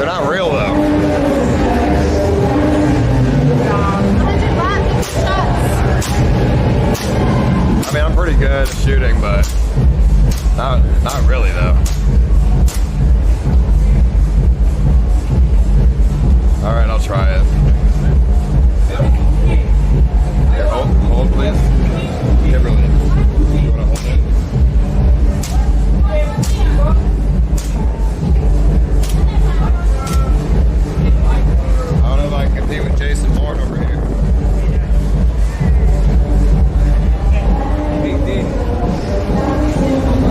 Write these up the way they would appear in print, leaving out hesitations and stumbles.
They're not real though. I mean, I'm pretty good at shooting, but not really though. All right, I'll try it. Here, hold please. Kimberly, you wanna hold it? I don't know if I can compete with Jason Bourne over here.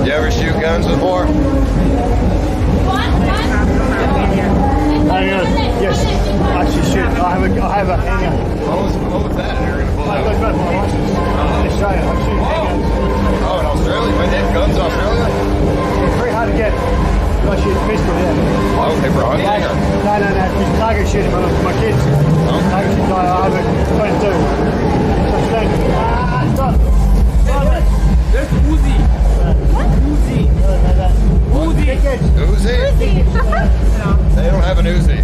You ever shoot guns before? Yes, I actually shoot. I have a hanger. What was that? You're gonna pull out? I've got my license. In Australia, I shoot hangers. Oh, in Australia? They have guns in Australia? It's very hard to get. I shoot pistol, yeah. Oh, okay, for hunting? No. Just target shooting my kids. Target shooting, I have a 22. So stop. There's Uzi. What? Uzi. Uzi? They don't have an Uzi.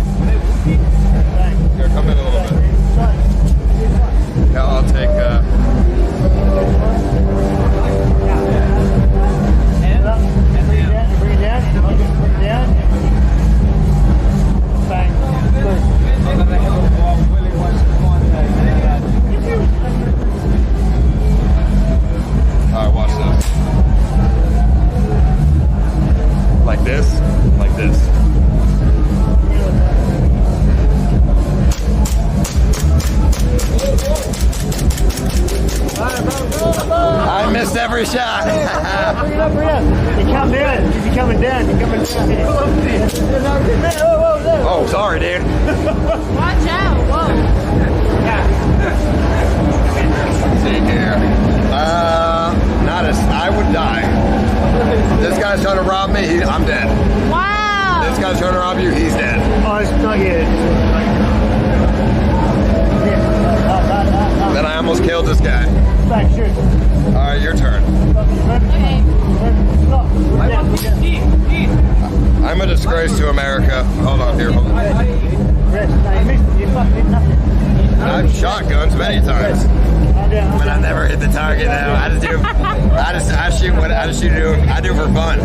Here, come in a little bit. Yeah, I'll take, Bring it down. Bang. Alright, watch this. Like this, like this. I missed every shot. Bring it up. You come down. You're coming down. Oh, sorry, dude. Watch out. Whoa. Let's see here. I would die. This guy's trying to rob me. I'm dead. Wow. This guy's trying to rob you. He's dead. Oh, it's not yet. Then I almost killed this guy. Back, shoot. All right, your turn. Okay. I'm a disgrace to America. Hold on here. Hold on. I've shot guns many times, but I never hit the target. Though I do for fun.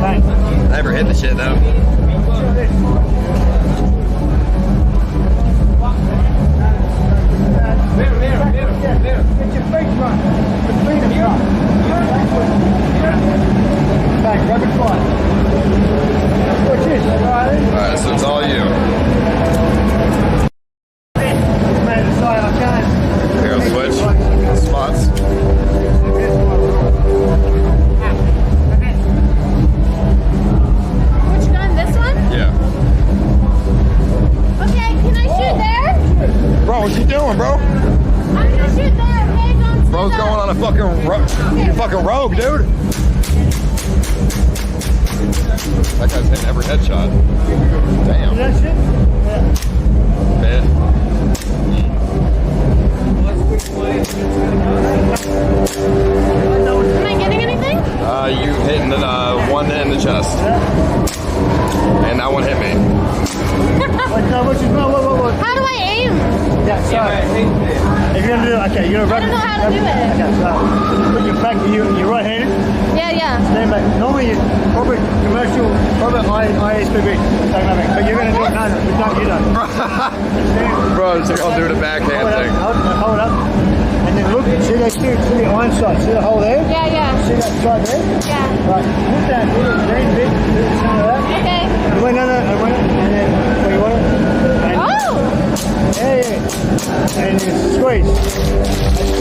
Never hit the shit though. Get your face run. Between them, back, rapid fire. Watch this. Alright, so it's all you. Man, sorry, I can't. Here, I'll switch spots. Which gun? This one? Yeah. Okay, can I shoot there? Bro, what you doing, bro? I'm gonna shoot there, okay? Don't Bro's going on a fucking rogue, dude. That guy's hitting every headshot. Damn. That shit? Yeah. Man. Am I getting anything? You hitting the one in the chest. And that one hit me. How do I aim? Yeah, sorry. If you're gonna do it, okay, you're gonna I don't know how to do it. Okay, so put your back, you're right-handed. Yeah. Stand back. Normally, corporate, commercial, corporate, ISPB, but you're gonna do it. No, you don't. Bro, I'll do the backhand thing. Hold up. And then look, see the iron sight. See the hole there? Yeah. See that sight there? Yeah. Right. Put that green bit to the center of that. Okay. Wait, no. And then, where you want it? And Oh! yeah. And you squeeze.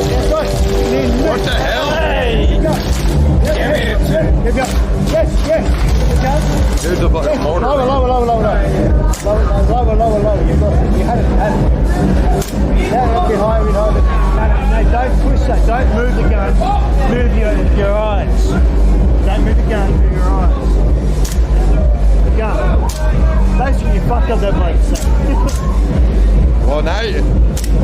That's right. What the hell? Hey! Here we go. Yes. Dude's a fucking mortar. Lower. You had it. Down, a bit higher, No, don't push that. Don't move the gun. Move your eyes. Don't move the gun, move your eyes. The gun. Basically, you fucked up that bloke. Well, now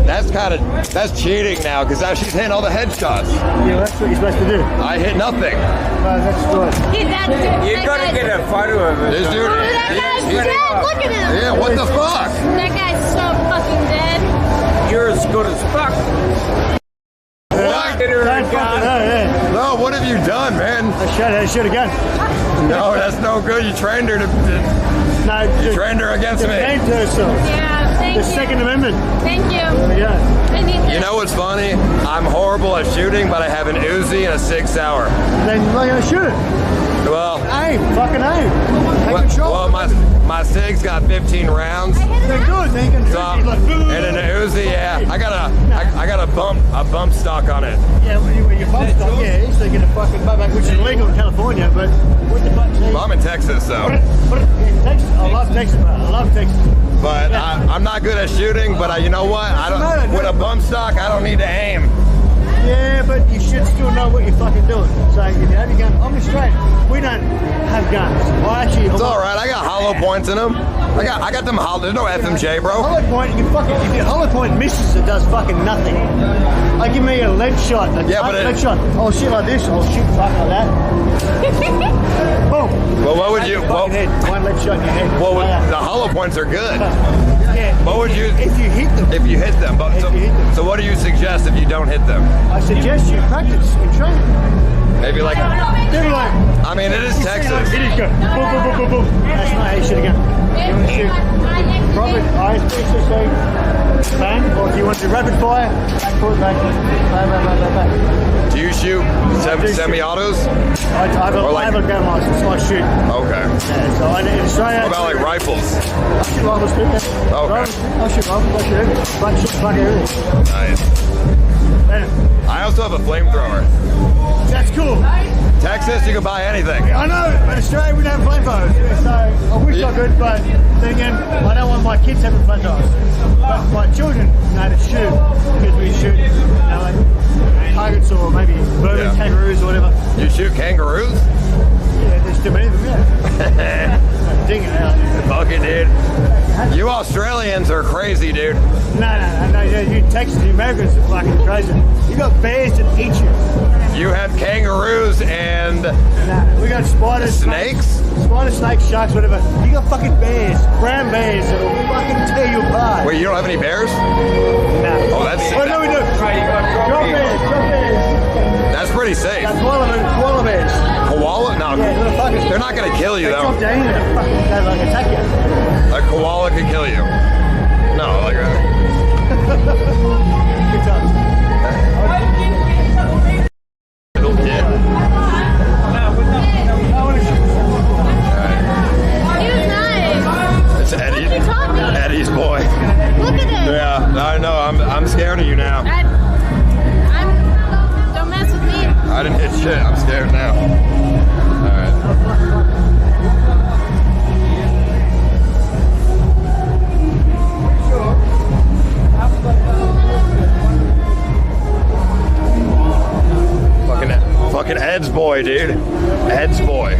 that's cheating now, because now she's hitting all the headshots. Yeah, that's what you're supposed to do. I hit nothing. No, that's good. He's that dude. You gotta get a photo of it. This dude, That guy He's dead. Look at him. Yeah, what the fuck? That guy's so fucking dead. You're as good as fuck. What? Don't fucking know, yeah. No, what have you done, man? I should have gone. No, that's no good. You trained her to No, you trained her against me. defend herself. Yeah, thank The you. Second Amendment. Thank you. Yeah. I need this. You know what's funny? I'm horrible at shooting, but I have an Uzi and a 6 hour. Then they're going to shoot it. Well, Aim. Fucking aim. Take control. well, my SIG's got 15 rounds. They're good. They can So, shoot like, and an Uzi, yeah, I got a bump stock on it. Yeah, when you bump stuff, yeah, easily get a fucking buyback, which is illegal in California, but what the fuck? Well, I'm in Texas, so. Texas. I love Texas, man. I love Texas. But I'm not good at shooting. But you know what? I don't. With a bump stock, I don't need to aim. Yeah, but you should still know what you're fucking doing. So if you have your gun, I'm Australian. We don't have guns. It's all right. I got hollow points in them. I got them hollow. There's no FMJ, bro. Hollow point, you can fucking, if your hollow point misses, it does fucking nothing. Like give me a lead shot, a Yeah, but lead shot. I'll shoot like this, I'll shoot fucking like that. Boom. Well, what would you? Fucking head. One lead shot in your head. Well, Like that. the hollow points are good. Yeah. What would you? If you hit them. If you hit them, but If you hit them. so what do you suggest if you don't hit them? I suggest you practice and train. Maybe like. They're like, I mean, it is Texas. it is good. Boom, boom, boom, boom, boom. That's not how you shoot again. You want to shoot Robert, ISPCC, bang, or if you want to do rapid fire, back, forward, back, back. Do you shoot semi-autos? I have a gun license, so I shoot. Okay. Yeah, so in Australia. What about like rifles? I shoot rifles too, yeah. Okay. I shoot rifles, I shoot everything. Black shit, fuck everything. Nice. Yeah. I also have a flamethrower. That's cool. Texas, you can buy anything. I know, but Australia we don't have flamethrowers. So I wish I could, but then again, I don't want my kids having flamethrowers. But my children know to shoot because we shoot, like targets or maybe birds, kangaroos or whatever. You shoot kangaroos? Yeah, there's too many of them, yeah. Ding it out. Fuck it, dude. You Australians are crazy, dude. No, you Texans, you Americans are fucking crazy. You got bears that eat you. You have kangaroos and Nah, we got spiders, snakes? Spiders, snakes, sharks, whatever. You got fucking bears, brown bears that'll fucking tear you apart. Wait, you don't have any bears? No. Oh, that's Oh, no, we do. Drop bears. That's pretty safe. Koala bears. Koala? No, Yeah, little fuckers. they're not gonna kill you They though. drop down and fucking they like attack you. A koala could kill you. No, like that. Good times. Little kid. I want to shoot. He was nice. It's Eddie. You taught me. Eddie's boy. Look at him. Yeah, I know. I'm scared of you now. Don't mess with me. I didn't hit shit. I'm scared now. All right. Fucking Ed's boy, dude. Ed's boy.